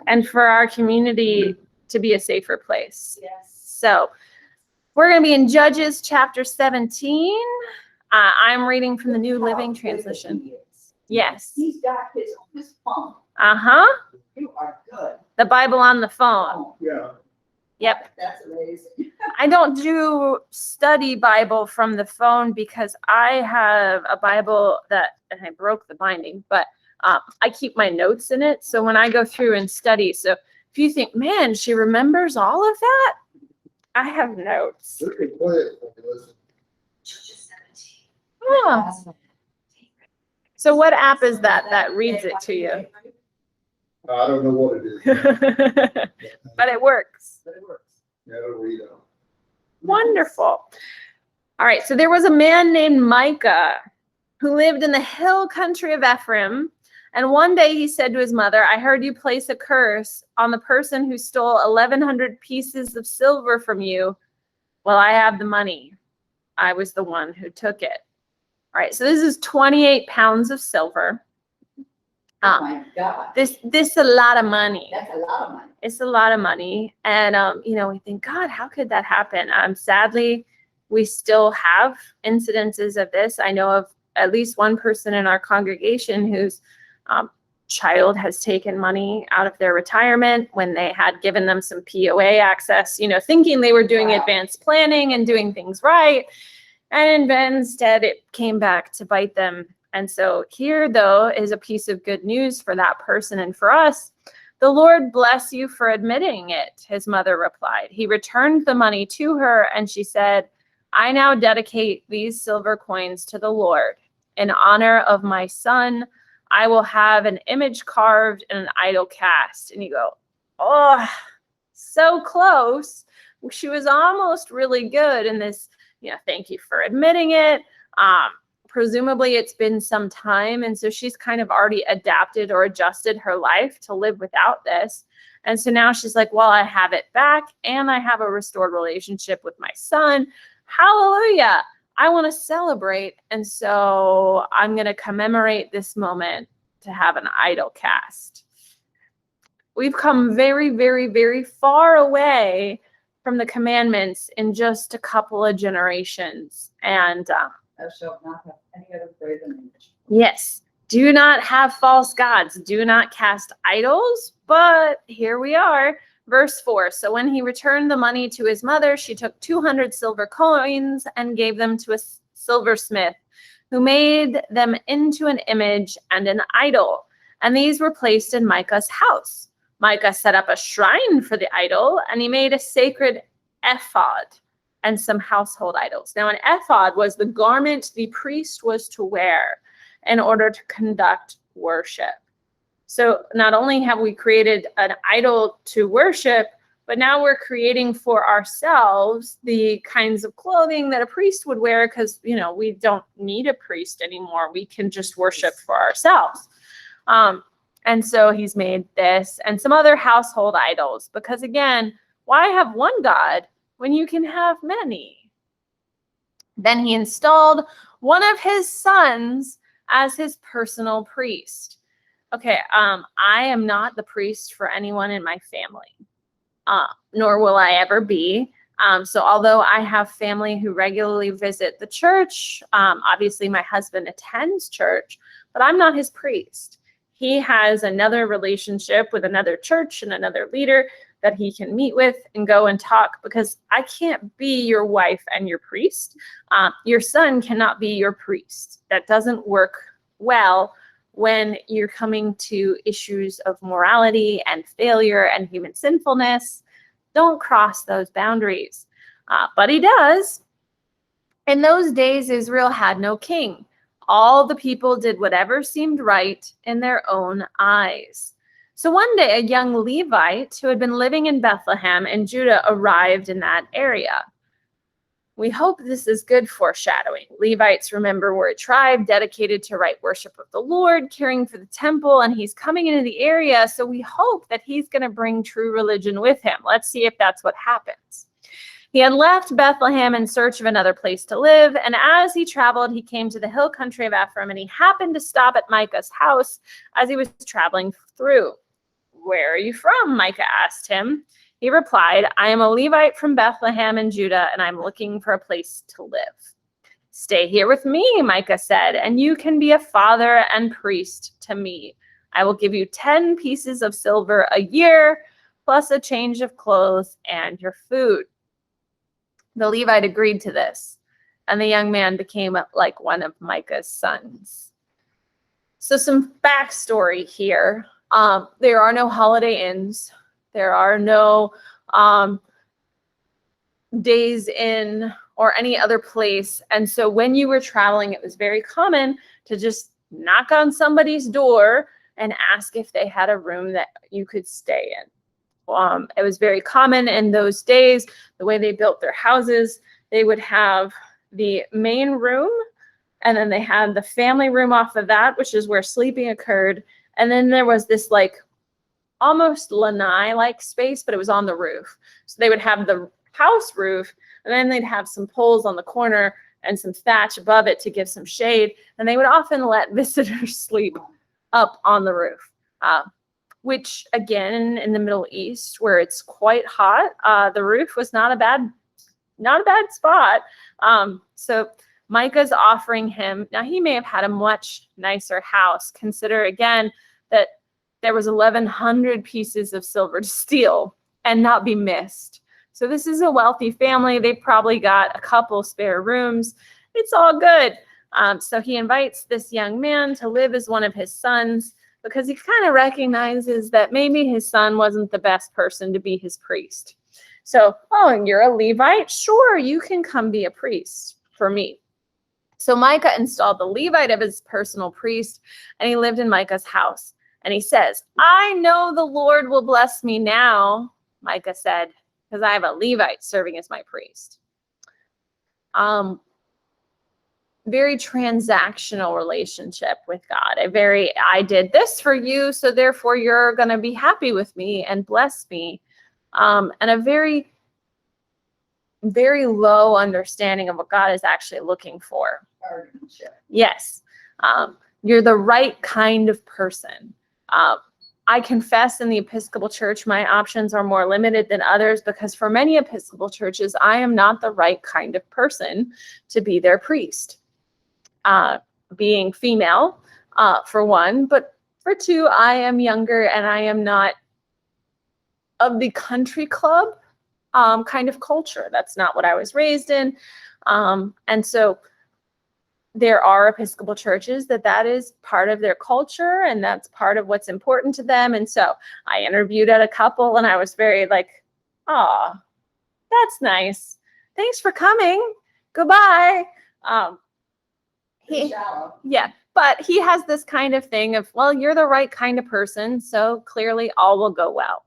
and for our community to be a safer place. Yes. So we're going to be in Judges chapter 17. I'm reading from the New Living Translation. Yes. He's got his phone. Uh-huh. You are good. The Bible on the phone. Oh, Yeah. Yep. that's amazing. I don't do study Bible from the phone because I have a Bible and I broke the binding, but I keep my notes in it. So when I go through and study, so if you think, man, she remembers all of that, I have notes. We can play it when we listen. Yeah. So what app is that reads it to you? I don't know what it is. But it works. But it works. Yeah, it'll read out. Wonderful. All right, so there was a man named Micah who lived in the hill country of Ephraim. And one day he said to his mother, I heard you place a curse on the person who stole 1,100 pieces of silver from you. Well, I have the money. I was the one who took it. All right, so this is 28 pounds of silver. Oh my God. This is a lot of money. That's a lot of money. It's a lot of money. And, we think, God, how could that happen? Sadly, we still have incidences of this. I know of at least one person in our congregation whose child has taken money out of their retirement when they had given them some POA access, thinking they were doing advanced planning and doing things right. And instead, it came back to bite them. And so here, though, is a piece of good news for that person and for us. The Lord bless you for admitting it, his mother replied. He returned the money to her, and she said, I now dedicate these silver coins to the Lord. In honor of my son, I will have an image carved and an idol cast. And you go, oh, so close. She was almost really good in this, thank you for admitting it. Presumably it's been some time. And so she's kind of already adapted or adjusted her life to live without this. And so now she's like, well, I have it back and I have a restored relationship with my son. Hallelujah. I want to celebrate. And so I'm going to commemorate this moment to have an idol cast. We've come very, very, very far away from the commandments in just a couple of generations. And Thou shalt not have any other graven image. yes, do not have false gods. Do not cast idols. But here we are. Verse 4, so when he returned the money to his mother, she took 200 silver coins and gave them to a silversmith, who made them into an image and an idol. And these were placed in Micah's house. Micah set up a shrine for the idol, and he made a sacred ephod and some household idols. Now, an ephod was the garment the priest was to wear in order to conduct worship. So not only have we created an idol to worship, but now we're creating for ourselves the kinds of clothing that a priest would wear because, we don't need a priest anymore. We can just worship for ourselves. And so he's made this and some other household idols because, again, why have one God when you can have many? Then he installed one of his sons as his personal priest. Okay, I am not the priest for anyone in my family, nor will I ever be. So although I have family who regularly visit the church, obviously my husband attends church, but I'm not his priest. He has another relationship with another church and another leader that he can meet with and go and talk because I can't be your wife and your priest. Your son cannot be your priest. That doesn't work well when you're coming to issues of morality and failure and human sinfulness. Don't cross those boundaries. But he does. In those days, Israel had no king. All the people did whatever seemed right in their own eyes. So one day, a young Levite who had been living in Bethlehem in Judah arrived in that area. We hope this is good foreshadowing. Levites, remember, were a tribe dedicated to right worship of the Lord, caring for the temple, and he's coming into the area, so we hope that he's going to bring true religion with him. Let's see if that's what happens. He had left Bethlehem in search of another place to live, and as he traveled, he came to the hill country of Ephraim, and he happened to stop at Micah's house as he was traveling through. "Where are you from?" Micah asked him. He replied, "I am a Levite from Bethlehem in Judah, and I'm looking for a place to live." "Stay here with me," Micah said, "and you can be a father and priest to me. I will give you 10 pieces of silver a year, plus a change of clothes and your food." The Levite agreed to this, and the young man became like one of Micah's sons. So some backstory here. There are no Holiday Inns. There are no Days Inn or any other place. And so when you were traveling, it was very common to just knock on somebody's door and ask if they had a room that you could stay in. It was very common in those days, the way they built their houses. They would have the main room, and then they had the family room off of that, which is where sleeping occurred. And then there was this like almost lanai-like space, but it was on the roof. So they would have the house roof, and then they'd have some poles on the corner and some thatch above it to give some shade. And they would often let visitors sleep up on the roof, which again, in the Middle East, where it's quite hot, the roof was not a bad spot. So Micah's offering him, now he may have had a much nicer house. Consider again that there was 1,100 pieces of silver to steal and not be missed. So this is a wealthy family. They probably got a couple spare rooms. It's all good. So he invites this young man to live as one of his sons, because he kind of recognizes that maybe his son wasn't the best person to be his priest. So, "Oh, and you're a Levite? Sure, you can come be a priest for me." So Micah installed the Levite as his personal priest, and he lived in Micah's house. And he says, "I know the Lord will bless me now," Micah said, "because I have a Levite serving as my priest." Very transactional relationship with God. I did this for you, so therefore you're going to be happy with me and bless me. And a very, very low understanding of what God is actually looking for. Guardianship. Yes. You're the right kind of person. I confess in the Episcopal Church, my options are more limited than others, because for many Episcopal churches, I am not the right kind of person to be their priest. Being female, for one, but for two, I am younger and I am not of the country club kind of culture. That's not what I was raised in. And so there are Episcopal churches that is part of their culture, and that's part of what's important to them. And so I interviewed at a couple, and I was very like, "Oh, that's nice. Thanks for coming. Goodbye." Shallow. Yeah, but he has this kind of thing of, well, you're the right kind of person, so clearly all will go well.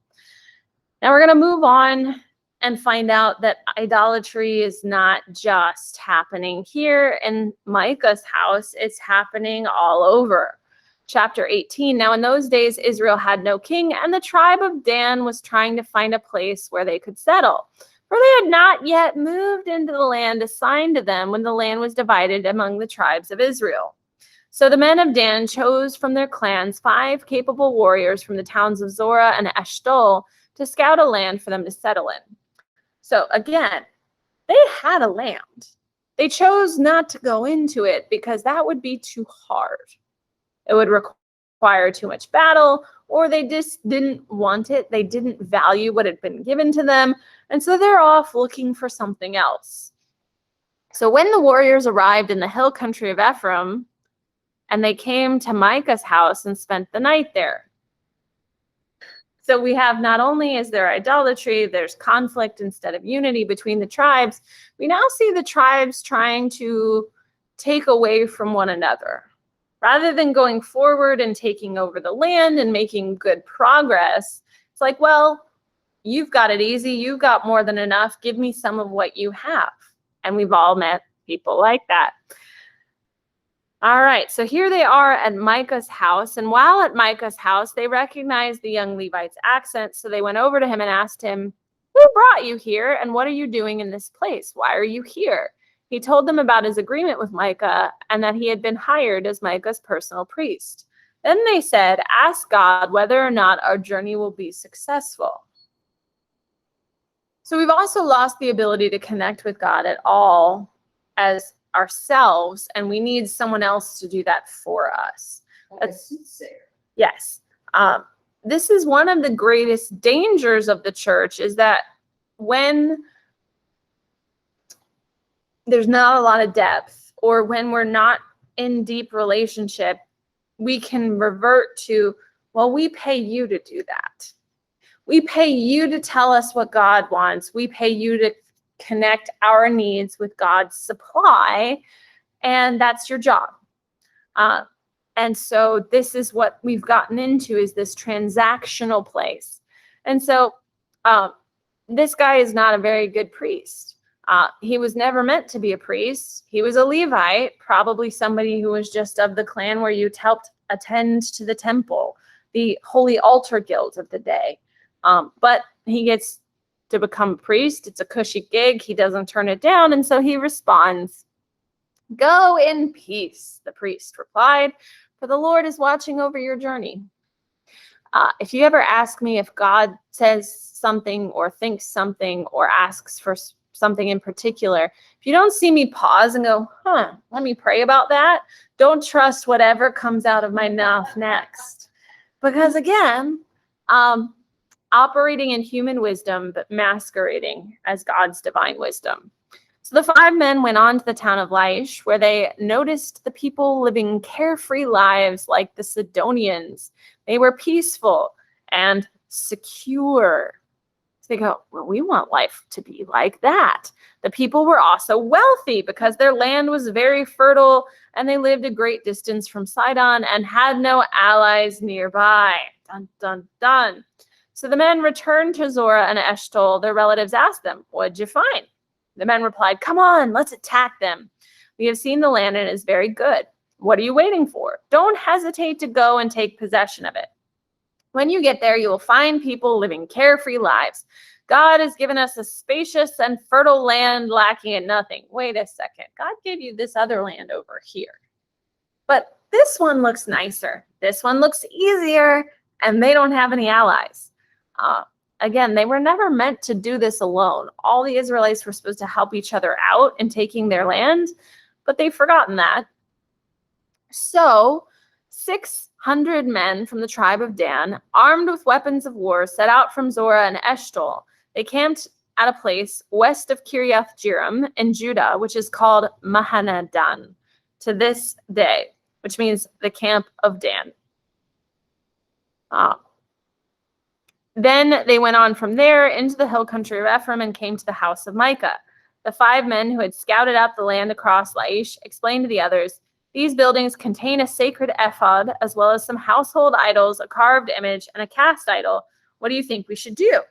Now we're going to move on and find out that idolatry is not just happening here in Micah's house, it's happening all over. Chapter 18, now in those days, Israel had no king, and the tribe of Dan was trying to find a place where they could settle. For they had not yet moved into the land assigned to them when the land was divided among the tribes of Israel. So the men of Dan chose from their clans 5 capable warriors from the towns of Zorah and Eshtaol to scout a land for them to settle in. So again, they had a land. They chose not to go into it because that would be too hard. It would require too much battle, or they just didn't want it. They didn't value what had been given to them. And so they're off looking for something else. So when the warriors arrived in the hill country of Ephraim, and they came to Micah's house and spent the night there. So we have, not only is there idolatry, there's conflict instead of unity between the tribes. We now see the tribes trying to take away from one another. Rather than going forward and taking over the land and making good progress, it's like, well, you've got it easy. You've got more than enough. Give me some of what you have. And we've all met people like that. All right, so here they are at Micah's house. And while at Micah's house, they recognized the young Levite's accent. So they went over to him and asked him, "Who brought you here? And what are you doing in this place? Why are you here?" He told them about his agreement with Micah and that he had been hired as Micah's personal priest. Then they said, ask God whether or not our journey will be successful. So we've also lost the ability to connect with God at all as ourselves, and we need someone else to do that for us. Like a soothsayer. Yes. This is one of the greatest dangers of the church, is that when there's not a lot of depth, or when we're not in deep relationship, we can revert to, well, we pay you to do that. We pay you to tell us what God wants. We pay you to connect our needs with God's supply, and that's your job. And so this is what we've gotten into, is this transactional place. And so this guy is not a very good priest. He was never meant to be a priest. He was a Levite, probably somebody who was just of the clan where you'd helped attend to the temple, the holy altar guild of the day. But he gets to become a priest. It's a cushy gig. He doesn't turn it down. And so he responds, "Go in peace," the priest replied, "for the Lord is watching over your journey." If you ever ask me if God says something or thinks something or asks for something in particular, if you don't see me pause and go, let me pray about that, don't trust whatever comes out of my mouth next. Because again, operating in human wisdom, but masquerading as God's divine wisdom. So the 5 men went on to the town of Leicester, where they noticed the people living carefree lives like the Sidonians. They were peaceful and secure. So they go, well, we want life to be like that. The people were also wealthy because their land was very fertile, and they lived a great distance from Sidon and had no allies nearby. Dun, dun, dun. So the men returned to Zorah and Eshtaol. Their relatives asked them, "What'd you find?" The men replied, "Come on, let's attack them. We have seen the land and it is very good. What are you waiting for? Don't hesitate to go and take possession of it. When you get there, you will find people living carefree lives. God has given us a spacious and fertile land lacking in nothing." Wait a second. God gave you this other land over here. But this one looks nicer. This one looks easier, and they don't have any allies. Again, they were never meant to do this alone. All the Israelites were supposed to help each other out in taking their land, but they've forgotten that. So 600 men from the tribe of Dan, armed with weapons of war, set out from Zorah and Eshtaol. They camped at a place west of Kiriath Jearim in Judah, which is called Mahanadan to this day, which means the camp of Dan. Then they went on from there into the hill country of Ephraim and came to the house of Micah. The 5 men who had scouted out the land across Laish explained to the others, "These buildings contain a sacred ephod, as well as some household idols, a carved image, and a cast idol. What do you think we should do?"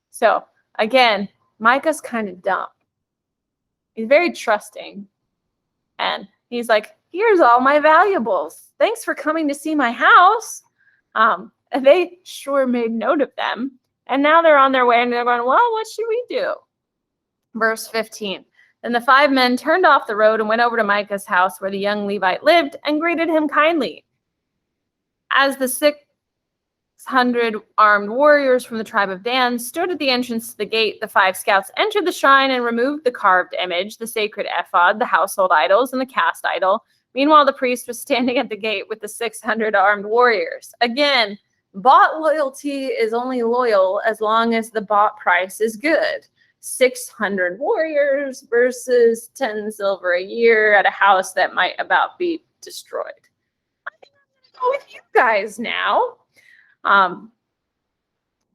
So again, Micah's kind of dumb. He's very trusting. And he's like, "Here's all my valuables. Thanks for coming to see my house." And they sure made note of them. And now they're on their way and they're going, well, what should we do? Verse 15. Then the 5 men turned off the road and went over to Micah's house where the young Levite lived and greeted him kindly. As the 600 armed warriors from the tribe of Dan stood at the entrance to the gate, the 5 scouts entered the shrine and removed the carved image, the sacred ephod, the household idols, and the cast idol. Meanwhile, the priest was standing at the gate with the 600 armed warriors. Again, bought loyalty is only loyal as long as the bought price is good. 600 warriors versus 10 silver a year at a house that might about be destroyed. I think I'm going to go with you guys now.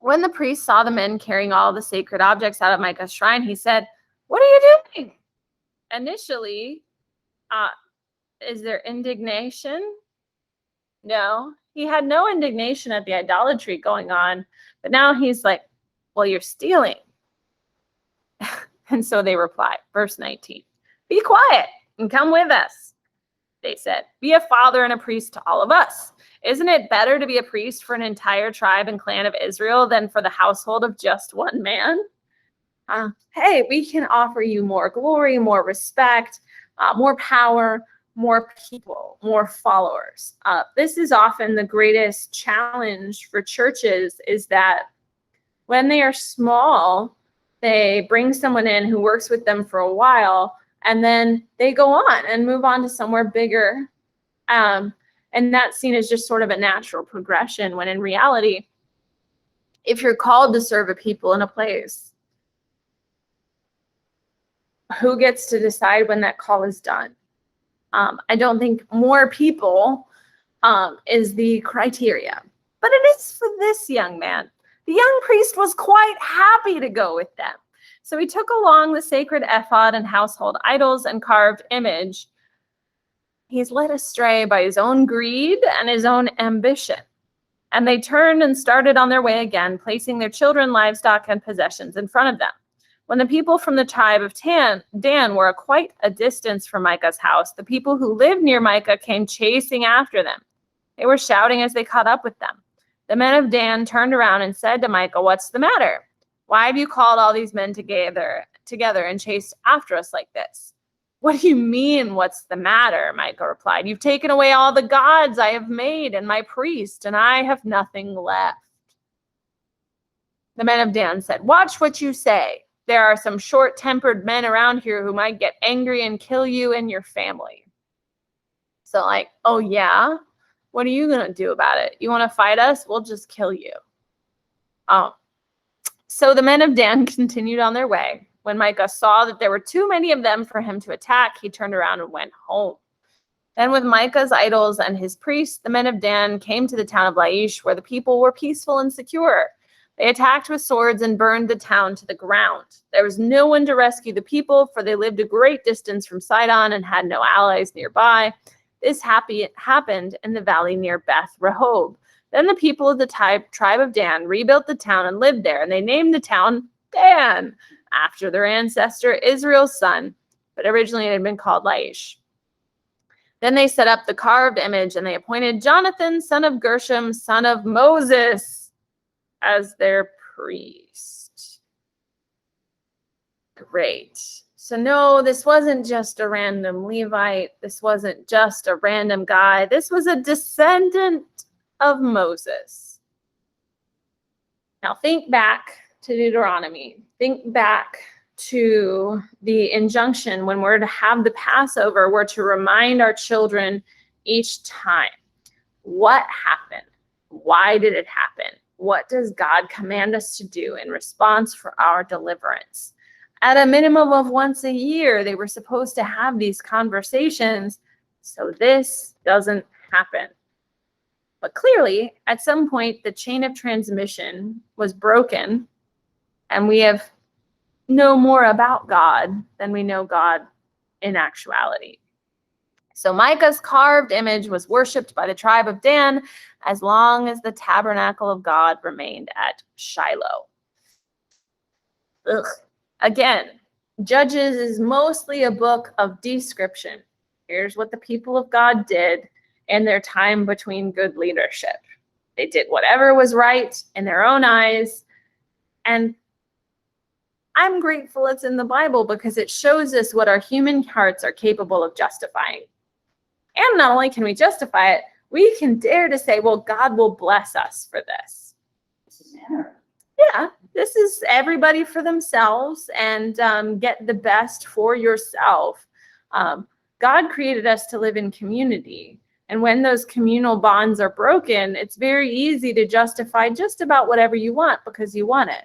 When the priest saw the men carrying all the sacred objects out of Micah's shrine, he said, "What are you doing?" Initially, is there indignation? No, he had no indignation at the idolatry going on, but now he's like, well, you're stealing. And so they replied, verse 19, "Be quiet and come with us." They said, "Be a father and a priest to all of us. Isn't it better to be a priest for an entire tribe and clan of Israel than for the household of just one man? Hey, we can offer you more glory, more respect, more power, more people, more followers. This is often the greatest challenge for churches, is that when they are small, they bring someone in who works with them for a while, and then they go on and move on to somewhere bigger. And that's seen as just sort of a natural progression, when in reality, if you're called to serve a people in a place, who gets to decide when that call is done? I don't think more people is the criteria, but it is for this young man. The young priest was quite happy to go with them. So he took along the sacred ephod and household idols and carved image. He's led astray by his own greed and his own ambition. And they turned and started on their way again, placing their children, livestock, and possessions in front of them. When the people from the tribe of Dan were quite a distance from Micah's house, the people who lived near Micah came chasing after them. They were shouting as they caught up with them. The men of Dan turned around and said to Micah, "What's the matter? Why have you called all these men together and chased after us like this?" "What do you mean, what's the matter?" Micah replied. "You've taken away all the gods I have made and my priest, and I have nothing left." The men of Dan said, "Watch what you say. There are some short-tempered men around here who might get angry and kill you and your family." So like, oh yeah? What are you going to do about it? You want to fight us? We'll just kill you. So the men of Dan continued on their way. When Micah saw that there were too many of them for him to attack, he turned around and went home. Then with Micah's idols and his priests, the men of Dan came to the town of Laish, where the people were peaceful and secure. They attacked with swords and burned the town to the ground. There was no one to rescue the people, for they lived a great distance from Sidon and had no allies nearby. This happened in the valley near Beth Rehob. Then the people of the tribe of Dan rebuilt the town and lived there, and they named the town Dan, after their ancestor Israel's son, but originally it had been called Laish. Then they set up the carved image, and they appointed Jonathan, son of Gershom, son of Moses, as their priest. Great. So no, this wasn't just a random Levite. This wasn't just a random guy. This was a descendant of Moses. Now think back to Deuteronomy. Think back to the injunction when we're to have the Passover. We're to remind our children each time. What happened? Why did it happen? What does God command us to do in response for our deliverance? At a minimum of once a year, they were supposed to have these conversations so this doesn't happen. But clearly, at some point, the chain of transmission was broken, and we know more about God than we know God in actuality. So Micah's carved image was worshipped by the tribe of Dan as long as the tabernacle of God remained at Shiloh. Again, Judges is mostly a book of description. Here's what the people of God did in their time between good leadership. They did whatever was right in their own eyes. And I'm grateful it's in the Bible, because it shows us what our human hearts are capable of justifying. And not only can we justify it, we can dare to say, well, God will bless us for this. Yeah, this is everybody for themselves, and get the best for yourself. God created us to live in community. And when those communal bonds are broken, it's very easy to justify just about whatever you want because you want it.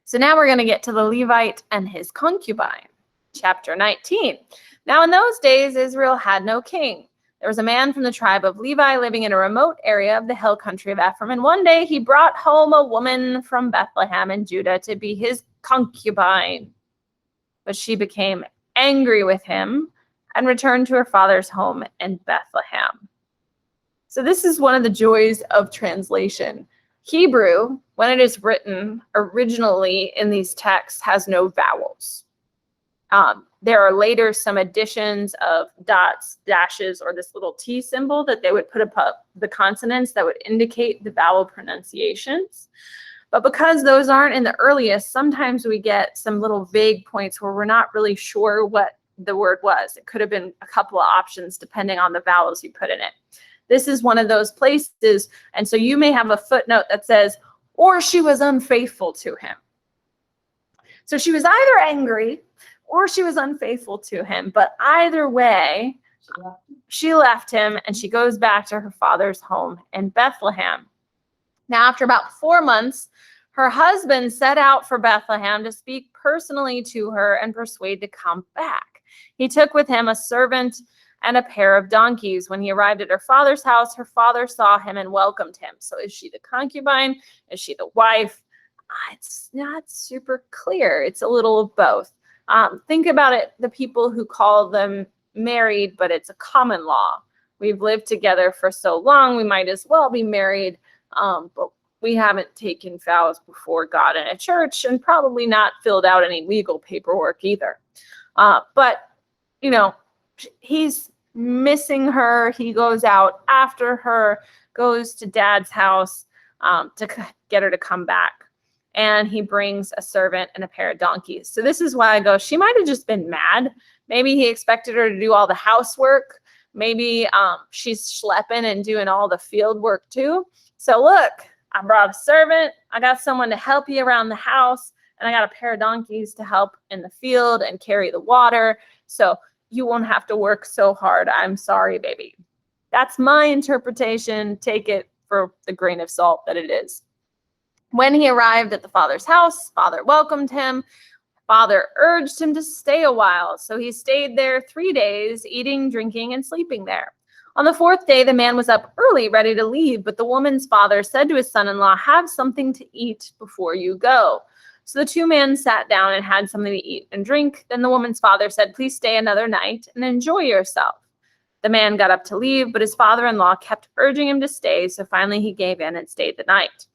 So now we're going to get to the Levite and his concubine. Chapter 19. Now in those days, Israel had no king. There was a man from the tribe of Levi living in a remote area of the hill country of Ephraim. And one day he brought home a woman from Bethlehem in Judah to be his concubine. But she became angry with him and returned to her father's home in Bethlehem. So this is one of the joys of translation. Hebrew, when it is written originally in these texts, has no vowels. There are later some additions of dots, dashes, or this little T symbol that they would put above the consonants that would indicate the vowel pronunciations. But because those aren't in the earliest, sometimes we get some little vague points where we're not really sure what the word was. It could have been a couple of options depending on the vowels you put in it. This is one of those places. And so you may have a footnote that says, or she was unfaithful to him. So she was either angry or she was unfaithful to him. But either way, she left him and she goes back to her father's home in Bethlehem. Now, after about 4 months, her husband set out for Bethlehem to speak personally to her and persuade to come back. He took with him a servant and a pair of donkeys. When he arrived at her father's house, her father saw him and welcomed him. So is she the concubine? Is she the wife? It's not super clear. It's a little of both. Think about it, the people who call them married, but it's a common law. We've lived together for so long, we might as well be married, but we haven't taken vows before God in a church and probably not filled out any legal paperwork either. But, he's missing her. He goes out after her, goes to dad's house to get her to come back. And he brings a servant and a pair of donkeys. So this is why I go, she might have just been mad. Maybe he expected her to do all the housework. Maybe she's schlepping and doing all the field work too. So look, I brought a servant. I got someone to help you around the house. And I got a pair of donkeys to help in the field and carry the water. So you won't have to work so hard. I'm sorry, baby. That's my interpretation. Take it for the grain of salt that it is. When he arrived at the father's house, father welcomed him. Father urged him to stay a while. So he stayed there 3 days, eating, drinking, and sleeping there. On the 4th day, the man was up early, ready to leave. But the woman's father said to his son-in-law, have something to eat before you go. So the 2 men sat down and had something to eat and drink. Then the woman's father said, please stay another night and enjoy yourself. The man got up to leave, but his father-in-law kept urging him to stay. So finally he gave in and stayed the night.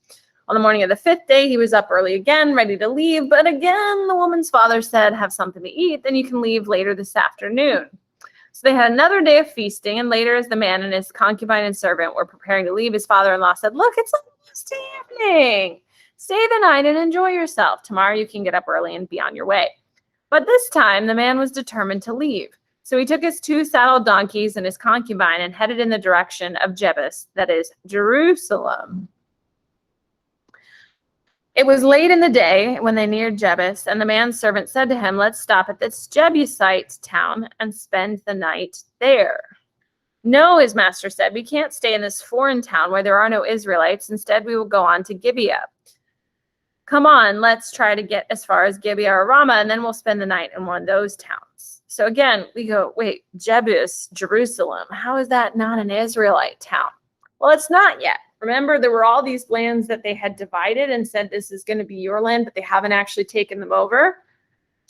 On the morning of the 5th day, he was up early again, ready to leave. But again, the woman's father said, have something to eat, then you can leave later this afternoon. So they had another day of feasting, and later as the man and his concubine and servant were preparing to leave, his father-in-law said, look, it's almost evening. Stay the night and enjoy yourself. Tomorrow you can get up early and be on your way. But this time the man was determined to leave. So he took his 2 saddled donkeys and his concubine and headed in the direction of Jebus, that is Jerusalem. It was late in the day when they neared Jebus, and the man's servant said to him, let's stop at this Jebusite town and spend the night there. No, his master said, we can't stay in this foreign town where there are no Israelites. Instead, we will go on to Gibeah. Come on, let's try to get as far as Gibeah or Ramah, and then we'll spend the night in one of those towns. So again, we go, wait, Jebus, Jerusalem, how is that not an Israelite town? Well, it's not yet. Remember, there were all these lands that they had divided and said, this is going to be your land, but they haven't actually taken them over.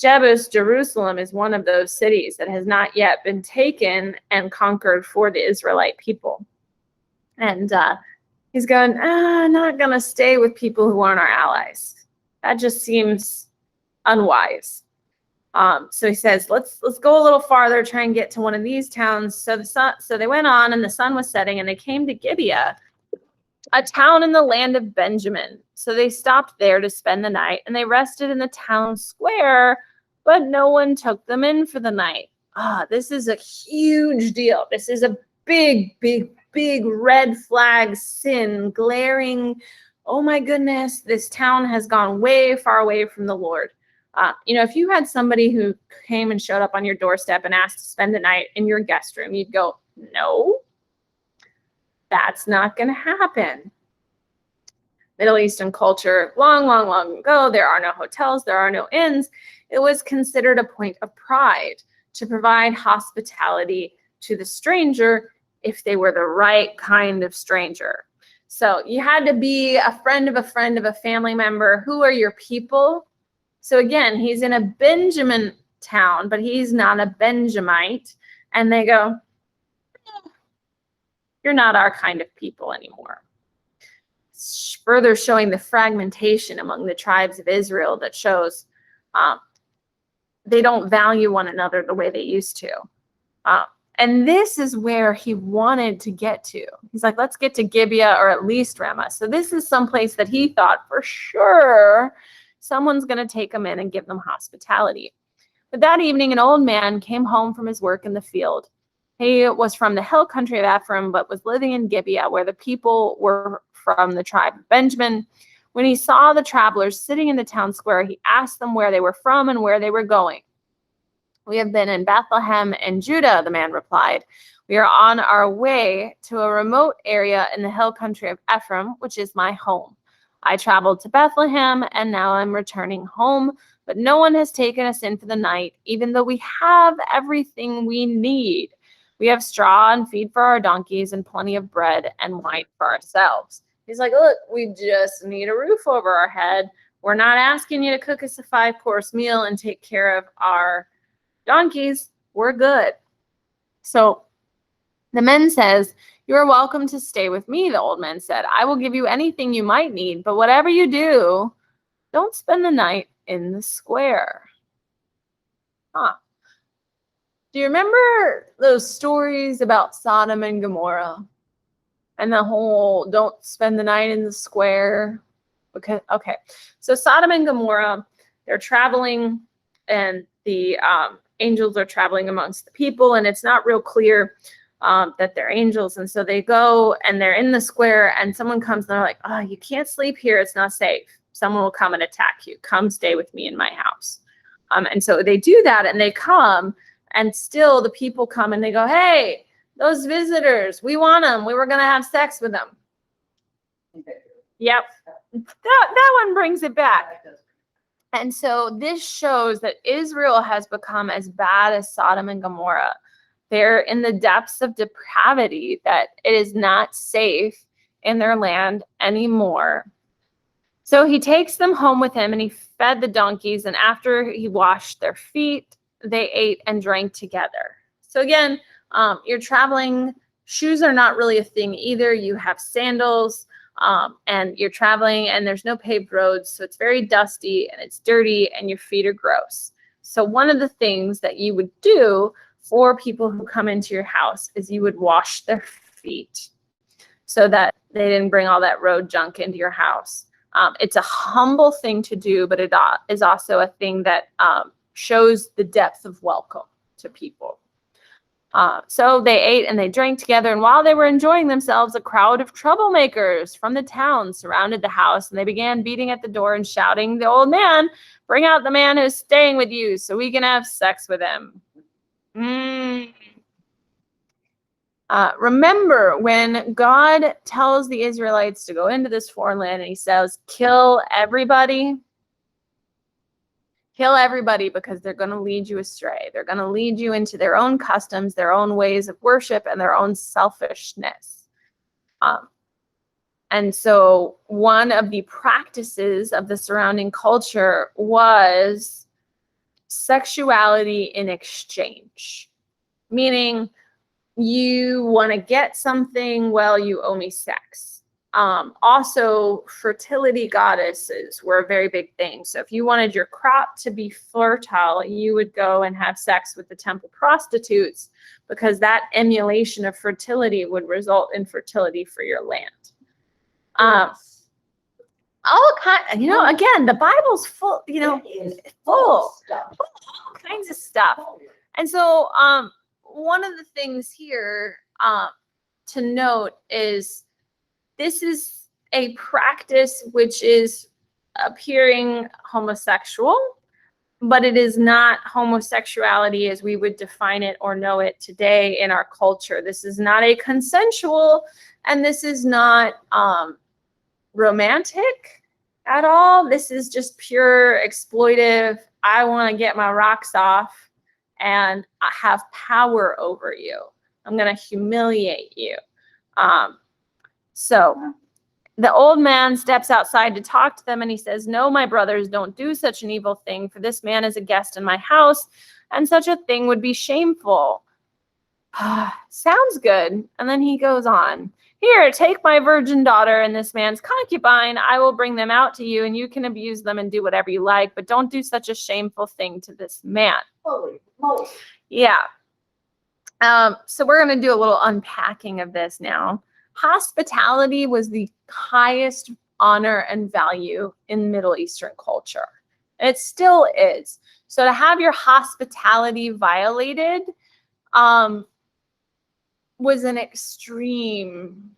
Jebus, Jerusalem, is one of those cities that has not yet been taken and conquered for the Israelite people. And he's going, not going to stay with people who aren't our allies. That just seems unwise. So he says, let's go a little farther, try and get to one of these towns. So they went on, and the sun was setting, and they came to Gibeah, a town in the land of Benjamin. So they stopped there to spend the night, and they rested in the town square, but no one took them in for the night. This is a huge deal. This is a big, big, big red flag sin, glaring, oh my goodness, this town has gone way far away from the Lord. If you had somebody who came and showed up on your doorstep and asked to spend the night in your guest room, you'd go, no. That's not going to happen. Middle Eastern culture, long, long, long ago, there are no hotels, there are no inns. It was considered a point of pride to provide hospitality to the stranger if they were the right kind of stranger. So you had to be a friend of a family member. Who are your people? So again, he's in a Benjamin town, but he's not a Benjamite. And they go, you're not our kind of people anymore. Further showing the fragmentation among the tribes of Israel that shows they don't value one another the way they used to. And this is where he wanted to get to. He's like, let's get to Gibeah or at least Ramah. So this is someplace that he thought for sure someone's going to take them in and give them hospitality. But that evening, an old man came home from his work in the field. He was from the hill country of Ephraim, but was living in Gibeah, where the people were from the tribe of Benjamin. When he saw the travelers sitting in the town square, he asked them where they were from and where they were going. We have been in Bethlehem and Judah, the man replied. We are on our way to a remote area in the hill country of Ephraim, which is my home. I traveled to Bethlehem, and now I'm returning home, but no one has taken us in for the night, even though we have everything we need. We have straw and feed for our donkeys and plenty of bread and wine for ourselves. He's like, look, we just need a roof over our head. We're not asking you to cook us a 5-course meal and take care of our donkeys. We're good. So the man says, you are welcome to stay with me, the old man said. I will give you anything you might need, but whatever you do, don't spend the night in the square. Do you remember those stories about Sodom and Gomorrah? And the whole don't spend the night in the square? Okay. So Sodom and Gomorrah, they're traveling, and the angels are traveling amongst the people, and it's not real clear that they're angels. And so they go and they're in the square, and someone comes and they're like, oh, you can't sleep here. It's not safe. Someone will come and attack you. Come stay with me in my house. And so they do that, and they come, and still the people come and they go, hey, those visitors, we want them. We were going to have sex with them. Yep. That one brings it back. And so this shows that Israel has become as bad as Sodom and Gomorrah. They're in the depths of depravity, that it is not safe in their land anymore. So he takes them home with him, and he fed the donkeys. And after he washed their feet, they ate and drank together. So again, you're traveling. Shoes are not really a thing either. You have sandals, and you're traveling, and there's no paved roads. So it's very dusty and it's dirty, and your feet are gross. So one of the things that you would do for people who come into your house is you would wash their feet so that they didn't bring all that road junk into your house. It's a humble thing to do, but it is also a thing that shows the depth of welcome to people. So they ate and they drank together, and while they were enjoying themselves, a crowd of troublemakers from the town surrounded the house, and they began beating at the door and shouting, the old man, bring out the man who's staying with you so we can have sex with him. Remember, when God tells the Israelites to go into this foreign land, and he says, kill everybody because they're going to lead you astray. They're going to lead you into their own customs, their own ways of worship, and their own selfishness. And so one of the practices of the surrounding culture was sexuality in exchange, meaning you want to get something, well, you owe me sex. Also, fertility goddesses were a very big thing. So if you wanted your crop to be fertile, you would go and have sex with the temple prostitutes, because that emulation of fertility would result in fertility for your land. All again, the Bible's full, full all kinds of stuff. And so one of the things here to note is this is a practice which is appearing homosexual, but it is not homosexuality as we would define it or know it today in our culture. This is not a consensual, and this is not romantic at all. This is just pure exploitive. I want to get my rocks off, and I have power over you. I'm going to humiliate you. So the old man steps outside to talk to them, and he says, no, my brothers, don't do such an evil thing, for this man is a guest in my house, and such a thing would be shameful. Sounds good. And then he goes on, here, take my virgin daughter and this man's concubine. I will bring them out to you, and you can abuse them and do whatever you like, but don't do such a shameful thing to this man. Holy moly. Yeah. So we're going to do a little unpacking of this now. Hospitality was the highest honor and value in Middle Eastern culture. And it still is. So to have your hospitality violated was an extreme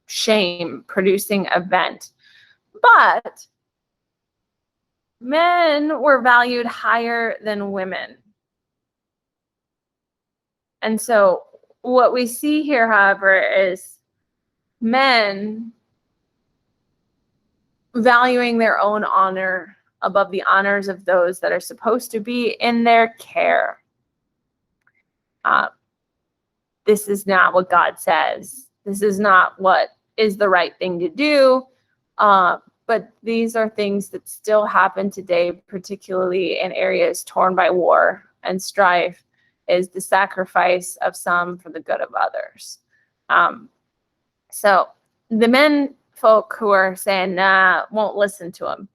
shame-producing event. But men were valued higher than women. And so what we see here, however, is men valuing their own honor above the honors of those that are supposed to be in their care. This is not what God says. This is not what is the right thing to do. But these are things that still happen today, particularly in areas torn by war and strife, is the sacrifice of some for the good of others. So the men folk who are saying, nah, won't listen to him.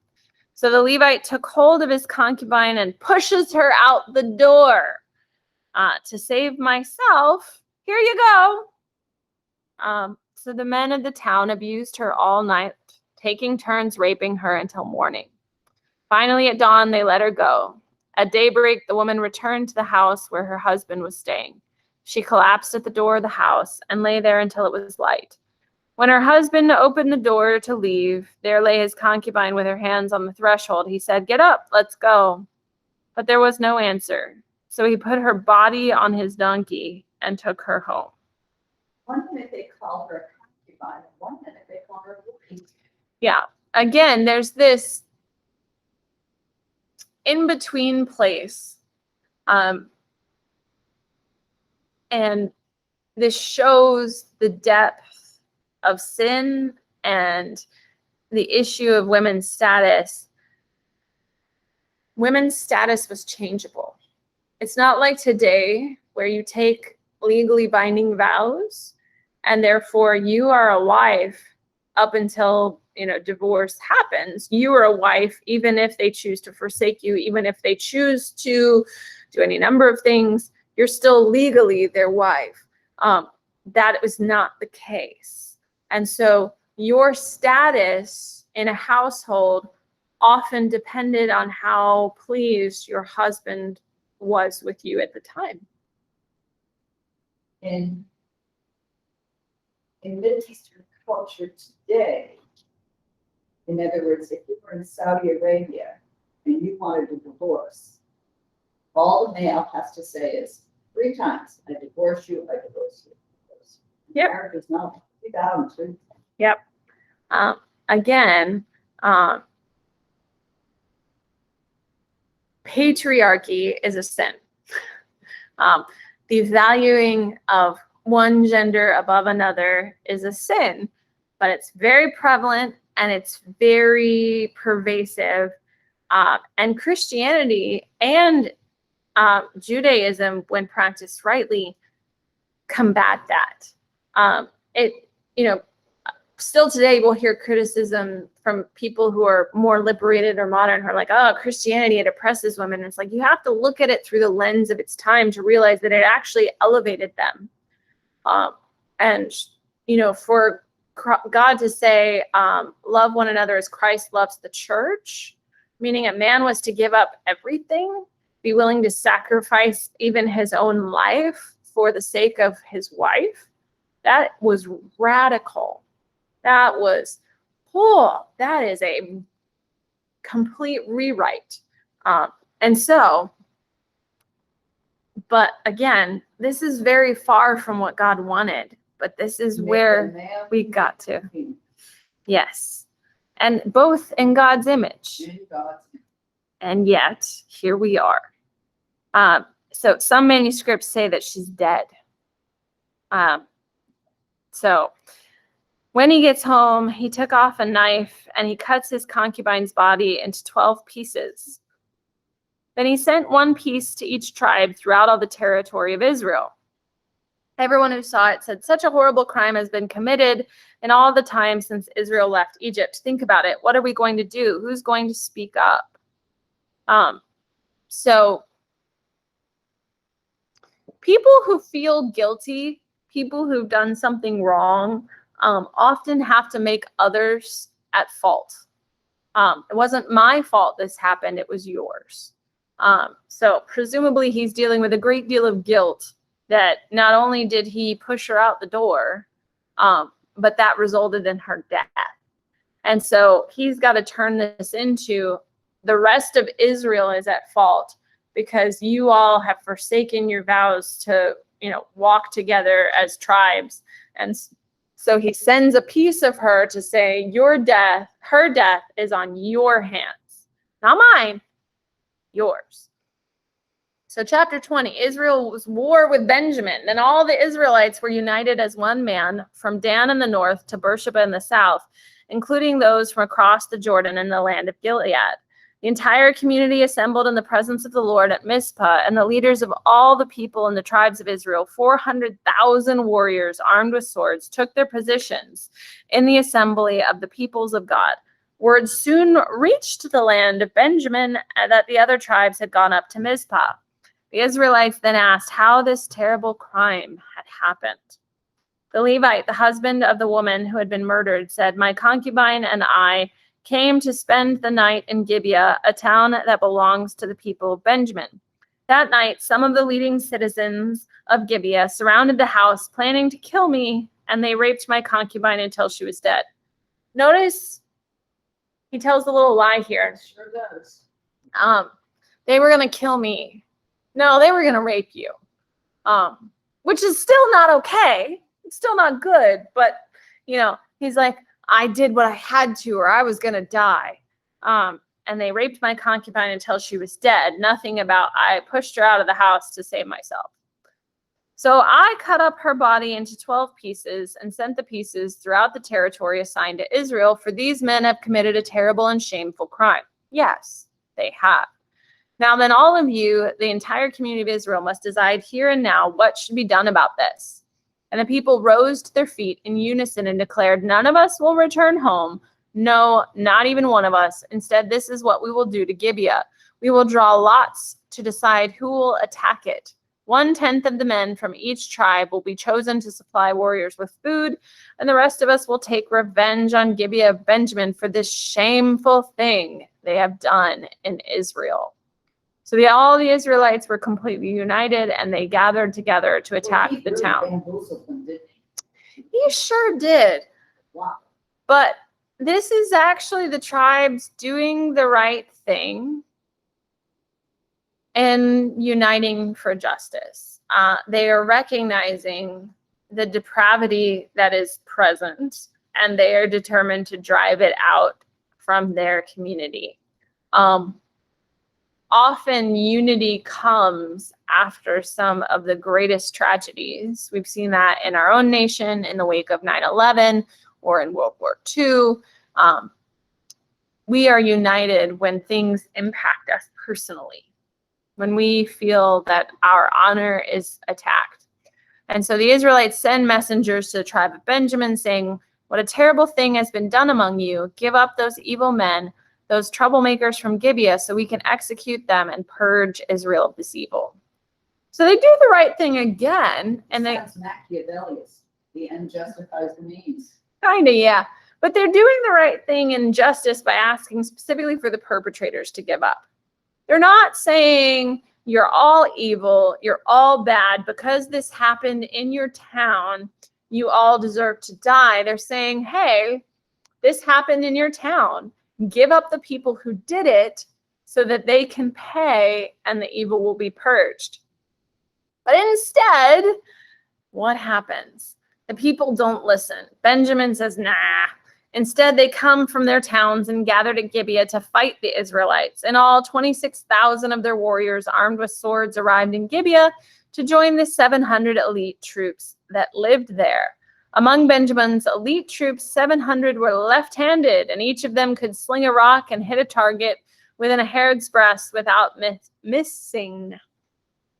So the Levite took hold of his concubine and pushes her out the door. To save myself, here you go. So the men of the town abused her all night, taking turns raping her until morning. Finally, at dawn, they let her go. At daybreak, the woman returned to the house where her husband was staying. She collapsed at the door of the house and lay there until it was light. When her husband opened the door to leave, there lay his concubine with her hands on the threshold. He said, "Get up, let's go." But there was no answer. So he put her body on his donkey and took her home. One minute they call her a concubine, and one minute they call her a wife. Yeah. Again, there's this in-between place. And this shows the depth of sin and the issue of women's status. Women's status was changeable. It's not like today where you take legally binding vows and therefore you are a wife up until, divorce happens. You are a wife even if they choose to forsake you, even if they choose to do any number of things, you're still legally their wife. That was not the case. And so your status in a household often depended on how pleased your husband was with you at the time. In Middle Eastern culture today, in other words, if you were in Saudi Arabia and you wanted a divorce, all the male has to say is 3 times, "I divorce you, I divorce you, I divorce you." Yep. Marriage is not 3,000. Yep. Again, patriarchy is a sin. The valuing of one gender above another is a sin, but it's very prevalent and it's very pervasive. And Christianity and Judaism, when practiced rightly, combat that. Still today we'll hear criticism from people who are more liberated or modern who are like, oh, Christianity, it oppresses women. And it's like, you have to look at it through the lens of its time to realize that it actually elevated them. For God to say, love one another as Christ loves the church, meaning a man was to give up everything, be willing to sacrifice even his own life for the sake of his wife. That was radical. That is a complete rewrite. But again, this is very far from what God wanted, but this is where we got to. Yes. And both in God's image. And yet, here we are. So some manuscripts say that she's dead. So when he gets home, he took off a knife and he cuts his concubine's body into 12 pieces. Then he sent one piece to each tribe throughout all the territory of Israel. Everyone who saw it said, such a horrible crime has been committed in all the time since Israel left Egypt. Think about it. What are we going to do? Who's going to speak up? So people who feel guilty, people who've done something wrong, often have to make others at fault. It wasn't my fault this happened, it was yours. So presumably he's dealing with a great deal of guilt that not only did he push her out the door, but that resulted in her death. And so he's got to turn this into the rest of Israel is at fault because you all have forsaken your vows to, walk together as tribes. And so he sends a piece of her to say, her death is on your hands, not mine, yours. So chapter 20, Israel's war with Benjamin. Then all the Israelites were united as one man from Dan in the north to Beersheba in the south, including those from across the Jordan in the land of Gilead. The entire community assembled in the presence of the Lord at Mizpah, and the leaders of all the people in the tribes of Israel, 400,000 warriors armed with swords, took their positions in the assembly of the peoples of God. Word soon reached the land of Benjamin that the other tribes had gone up to Mizpah. The Israelites then asked how this terrible crime had happened. The Levite, the husband of the woman who had been murdered, said, "My concubine and I came to spend the night in Gibeah, a town that belongs to the people of Benjamin. That night, some of the leading citizens of Gibeah surrounded the house, planning to kill me, and they raped my concubine until she was dead." Notice he tells a little lie here. Sure does. They were going to kill me. No, they were going to rape you, which is still not okay. It's still not good. But, he's like, I did what I had to, or I was going to die. And they raped my concubine until she was dead. Nothing about I pushed her out of the house to save myself. So I cut up her body into 12 pieces and sent the pieces throughout the territory assigned to Israel, for these men have committed a terrible and shameful crime. Yes, they have. Now then, all of you, the entire community of Israel, must decide here and now what should be done about this. And the people rose to their feet in unison and declared, "None of us will return home. No, not even one of us. Instead, this is what we will do to Gibeah. We will draw lots to decide who will attack it. 1/10 of the men from each tribe will be chosen to supply warriors with food, and the rest of us will take revenge on Gibeah of Benjamin for this shameful thing they have done in Israel." So all the Israelites were completely united, and they gathered together to attack the town. Bamboozled them, didn't he? He sure did. Wow. But this is actually the tribes doing the right thing and uniting for justice. They are recognizing the depravity that is present, and they are determined to drive it out from their community. Often unity comes after some of the greatest tragedies. We've seen that in our own nation in the wake of 9/11 or in World War II. We are united when things impact us personally, when we feel that our honor is attacked. And so the Israelites send messengers to the tribe of Benjamin saying, "What a terrible thing has been done among you. Give up those evil men, those troublemakers from Gibeah, so we can execute them and purge Israel of this evil." So they do the right thing again, and That's Machiavellian. The end justifies the means. yeah. But they're doing the right thing in justice by asking specifically for the perpetrators to give up. They're not saying you're all evil, you're all bad, because this happened in your town, you all deserve to die. They're saying, hey, this happened in your town. Give up the people who did it so that they can pay and the evil will be purged. But instead, what happens? The people don't listen. Benjamin says, nah. Instead, they come from their towns and gather at Gibeah to fight the Israelites. In all, 26,000 of their warriors armed with swords arrived in Gibeah to join the 700 elite troops that lived there. Among Benjamin's elite troops, 700 were left-handed, and each of them could sling a rock and hit a target within a hair's breadth without missing.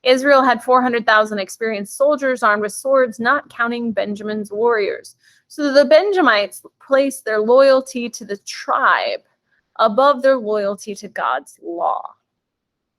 Israel had 400,000 experienced soldiers armed with swords, not counting Benjamin's warriors. So the Benjamites placed their loyalty to the tribe above their loyalty to God's law.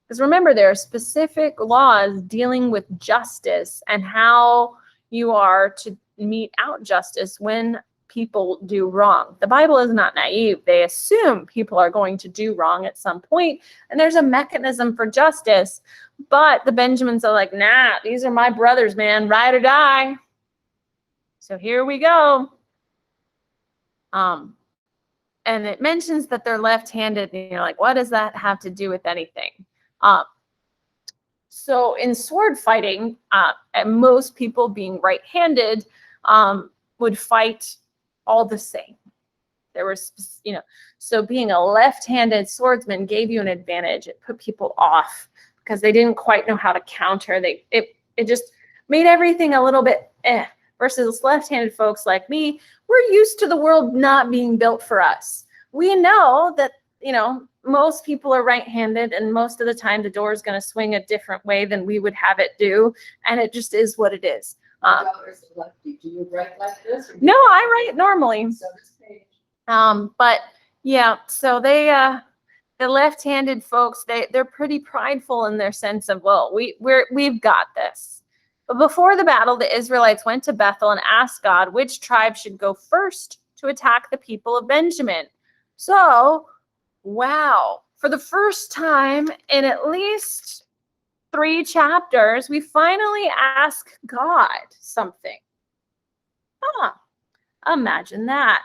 Because remember, there are specific laws dealing with justice and how you are to mete out justice when people do wrong. The Bible is not naive. They assume people are going to do wrong at some point, and there's a mechanism for justice. But the Benjamins are like, nah, these are my brothers, man, ride or die. So here we go. And it mentions that they're left-handed, and you're like, what does that have to do with anything? So in sword fighting, and most people being right-handed would fight all the same. There was, so being a left-handed swordsman gave you an advantage. It put people off because they didn't quite know how to counter. It just made everything a little bit versus left-handed folks like me. We're used to the world not being built for us. We know that, most people are right-handed, and most of the time the door is going to swing a different way than we would have it do, and it just is what it is. Lefty. Do you write like this? No, I write normally. So this page. But yeah, so the left-handed folks, they're pretty prideful in their sense of, well, we've got this. But before the battle, the Israelites went to Bethel and asked God which tribe should go first to attack the people of Benjamin. So, wow, for the first time in at least 3 chapters, we finally ask God something. Imagine that.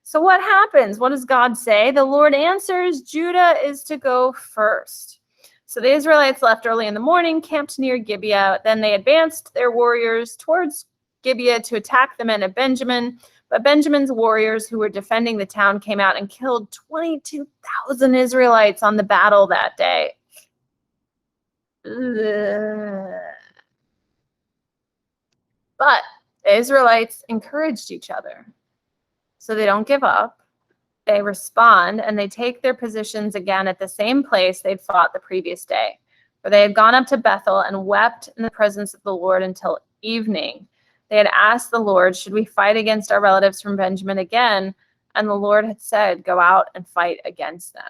So what happens? What does God say? The Lord answers, Judah is to go first. So the Israelites left early in the morning, camped near Gibeah. Then they advanced their warriors towards Gibeah to attack the men of Benjamin. But Benjamin's warriors who were defending the town came out and killed 22,000 Israelites on the battle that day. But the Israelites encouraged each other. So they don't give up. They respond, and they take their positions again at the same place they'd fought the previous day. For they had gone up to Bethel and wept in the presence of the Lord until evening. They had asked the Lord, should we fight against our relatives from Benjamin again? And the Lord had said, go out and fight against them.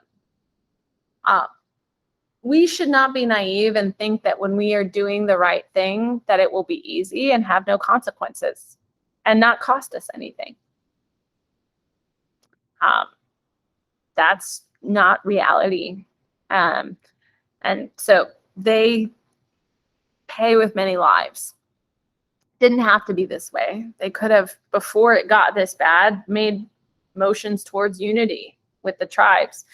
We should not be naive and think that when we are doing the right thing, that it will be easy and have no consequences and not cost us anything. That's not reality. And so they pay with many lives. Didn't have to be this way. They could have, before it got this bad, made motions towards unity with the tribes.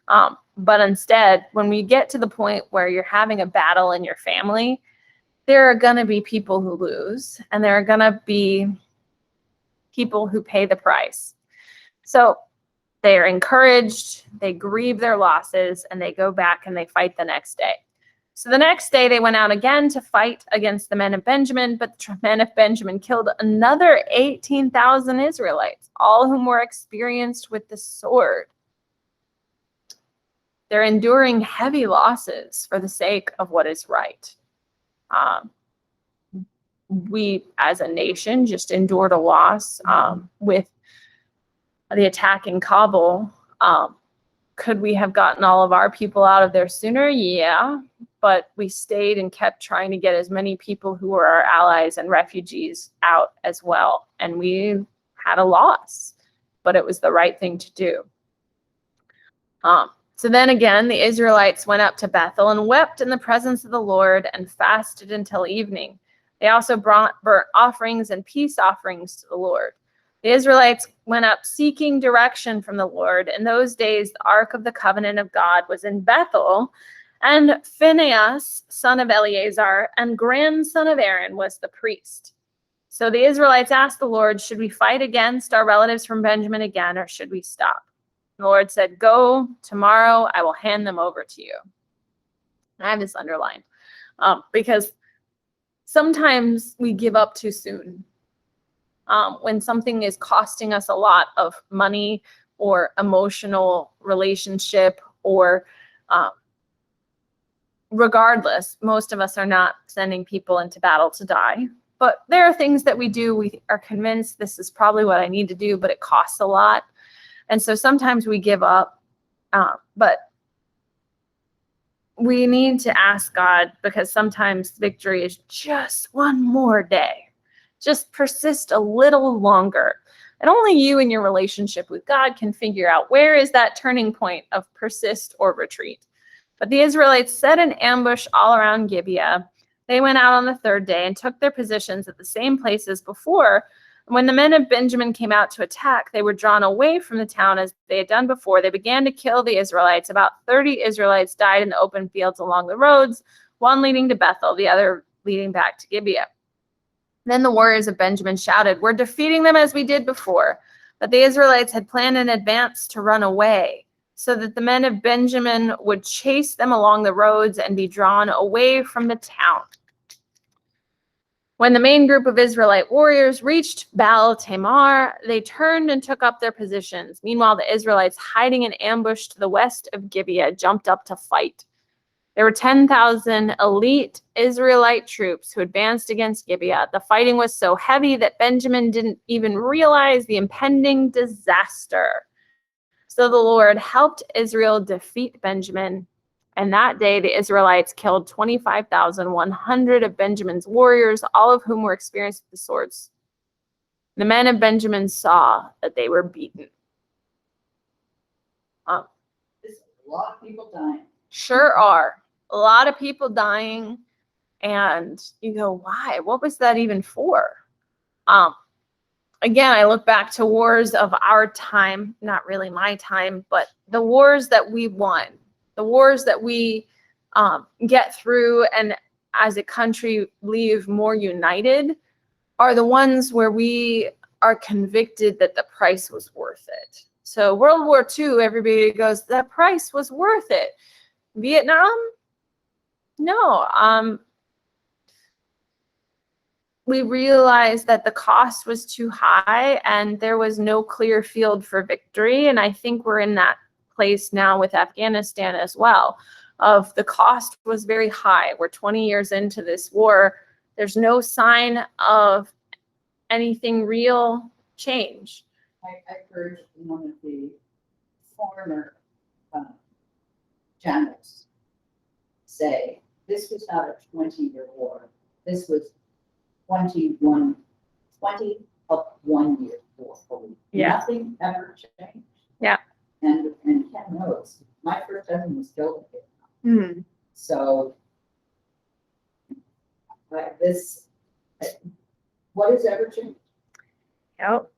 But instead, when we get to the point where you're having a battle in your family, there are going to be people who lose, and there are going to be people who pay the price. So they are encouraged, they grieve their losses, and they go back and they fight the next day. So the next day they went out again to fight against the men of Benjamin, but the men of Benjamin killed another 18,000 Israelites, all whom were experienced with the sword. They're enduring heavy losses for the sake of what is right. We, as a nation, just endured a loss with the attack in Kabul. Could we have gotten all of our people out of there sooner? Yeah, but we stayed and kept trying to get as many people who were our allies and refugees out as well. And we had a loss, but it was the right thing to do. So then again, the Israelites went up to Bethel and wept in the presence of the Lord and fasted until evening. They also brought burnt offerings and peace offerings to the Lord. The Israelites went up seeking direction from the Lord. In those days, the Ark of the Covenant of God was in Bethel, and Phinehas, son of Eleazar, and grandson of Aaron, was the priest. So the Israelites asked the Lord, should we fight against our relatives from Benjamin again, or should we stop? The Lord said, go, tomorrow I will hand them over to you. And I have this underlined because sometimes we give up too soon. When something is costing us a lot of money or emotional relationship or regardless, most of us are not sending people into battle to die. But there are things that we do. We are convinced this is probably what I need to do, but it costs a lot. And so sometimes we give up, but we need to ask God, because sometimes victory is just one more day. Just persist a little longer. And only you in your relationship with God can figure out where is that turning point of persist or retreat. But the Israelites set an ambush all around Gibeah. They went out on the third day and took their positions at the same place as before. When the men of Benjamin came out to attack, they were drawn away from the town as they had done before. They began to kill the Israelites. About 30 Israelites died in the open fields along the roads, one leading to Bethel, the other leading back to Gibeah. Then the warriors of Benjamin shouted, "We're defeating them as we did before." But the Israelites had planned in advance to run away, so that the men of Benjamin would chase them along the roads and be drawn away from the town. When the main group of Israelite warriors reached Baal Tamar, they turned and took up their positions. Meanwhile, the Israelites, hiding in ambush to the west of Gibeah, jumped up to fight. There were 10,000 elite Israelite troops who advanced against Gibeah. The fighting was so heavy that Benjamin didn't even realize the impending disaster. So the Lord helped Israel defeat Benjamin. And that day, the Israelites killed 25,100 of Benjamin's warriors, all of whom were experienced with the swords. The men of Benjamin saw that they were beaten. There's a lot of people dying. Sure are. A lot of people dying. And you go, why? What was that even for? Again, I look back to wars of our time, not really my time, but the wars that we won, the wars that we get through and as a country leave more united are the ones where we are convicted that the price was worth it. So World War II, everybody goes, the price was worth it. Vietnam? No. We realized that the cost was too high and there was no clear field for victory. And I think we're in that place now with Afghanistan as well, of the cost was very high. We're 20 years into this war. There's no sign of anything real change. I heard one of the former generals say, this was not a 20-year war. This was 20 of 1 year war. Yeah. Nothing ever changed. Yeah. And Ken knows, my first husband was killed in Vietnam. So what has ever changed? Yep.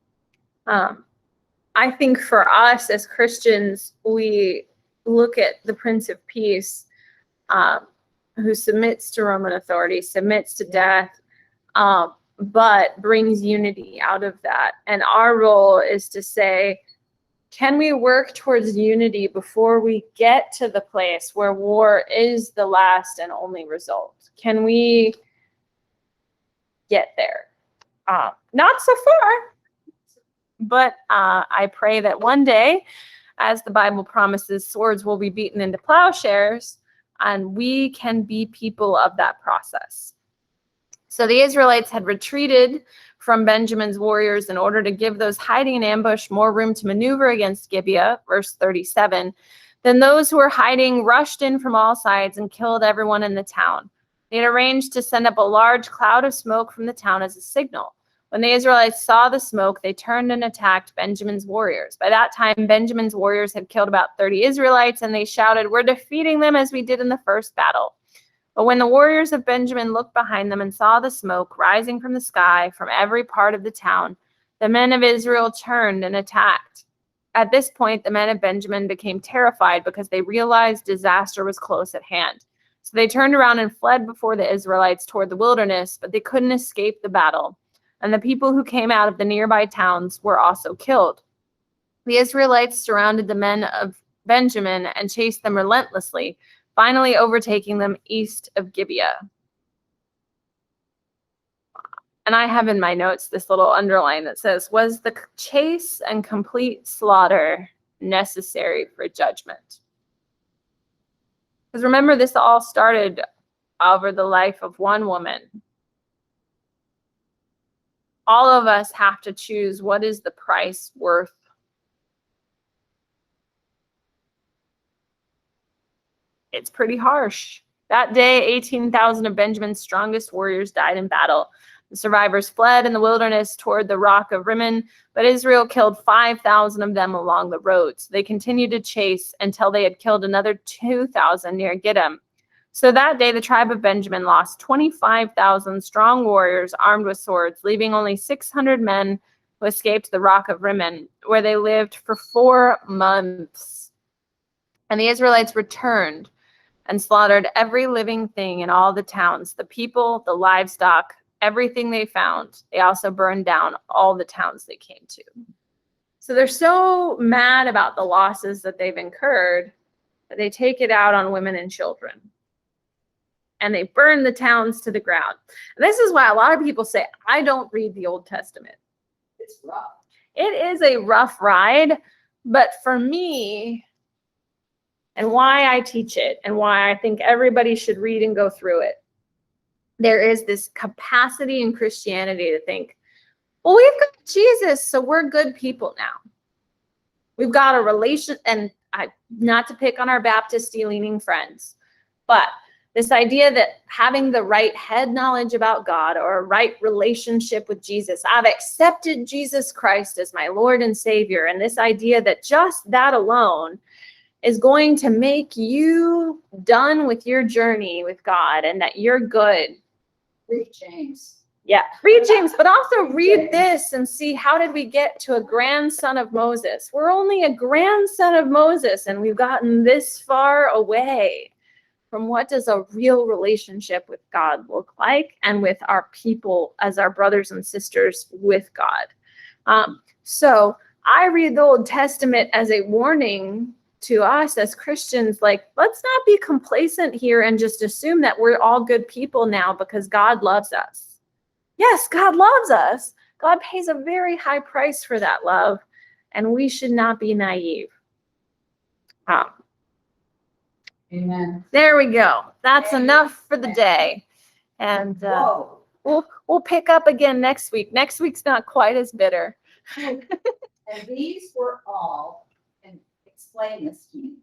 I think for us as Christians, we look at the Prince of Peace, who submits to Roman authority, submits to death, but brings unity out of that. And our role is to say, can we work towards unity before we get to the place where war is the last and only result? Can we get there? Not so far, but I pray that one day, as the Bible promises, swords will be beaten into plowshares, and we can be people of that process. So the Israelites had retreated from Benjamin's warriors in order to give those hiding in ambush more room to maneuver against Gibeah, verse 37. Then those who were hiding rushed in from all sides and killed everyone in the town. They had arranged to send up a large cloud of smoke from the town as a signal. When the Israelites saw the smoke, they turned and attacked Benjamin's warriors. By that time, Benjamin's warriors had killed about 30 Israelites, and they shouted, "We're defeating them as we did in the first battle." But when the warriors of Benjamin looked behind them and saw the smoke rising from the sky from every part of the town, the men of Israel turned and attacked. At this point, the men of Benjamin became terrified because they realized disaster was close at hand. So they turned around and fled before the Israelites toward the wilderness, but they couldn't escape the battle. And the people who came out of the nearby towns were also killed. The Israelites surrounded the men of Benjamin and chased them relentlessly, finally overtaking them east of Gibeah. And I have in my notes this little underline that says, was the chase and complete slaughter necessary for judgment? Because remember, this all started over the life of one woman. All of us have to choose, what is the price worth? It's pretty harsh. That day, 18,000 of Benjamin's strongest warriors died in battle. The survivors fled in the wilderness toward the rock of Rimmon, but Israel killed 5,000 of them along the roads. They continued to chase until they had killed another 2,000 near Gittim. So that day, the tribe of Benjamin lost 25,000 strong warriors armed with swords, leaving only 600 men who escaped the rock of Rimmon, where they lived for 4 months. And the Israelites returned and slaughtered every living thing in all the towns, the people, the livestock, everything they found. They also burned down all the towns they came to. So they're so mad about the losses that they've incurred that they take it out on women and children. And they burn the towns to the ground. And this is why a lot of people say, I don't read the Old Testament. It's rough. It is a rough ride, but for me, and why I teach it, and why I think everybody should read and go through it, there is this capacity in Christianity to think, well, we've got Jesus, so we're good people now. We've got a relation, and not to pick on our Baptist-y leaning friends, but this idea that having the right head knowledge about God or a right relationship with Jesus, I've accepted Jesus Christ as my Lord and Savior, and this idea that just that alone is going to make you done with your journey with God and that you're good. Read James. Yeah, read James, but also read this and see, how did we get to a grandson of Moses? We're only a grandson of Moses, and we've gotten this far away from what does a real relationship with God look like, and with our people as our brothers and sisters with God. So I read the Old Testament as a warning to us as Christians, like, let's not be complacent here and just assume that we're all good people now because God loves us. Yes, God loves us. God pays a very high price for that love, and we should not be naive. Amen. There we go. That's enough for the day. And Whoa. we'll pick up again next week. Next week's not quite as bitter. And these were all, and explain this to me,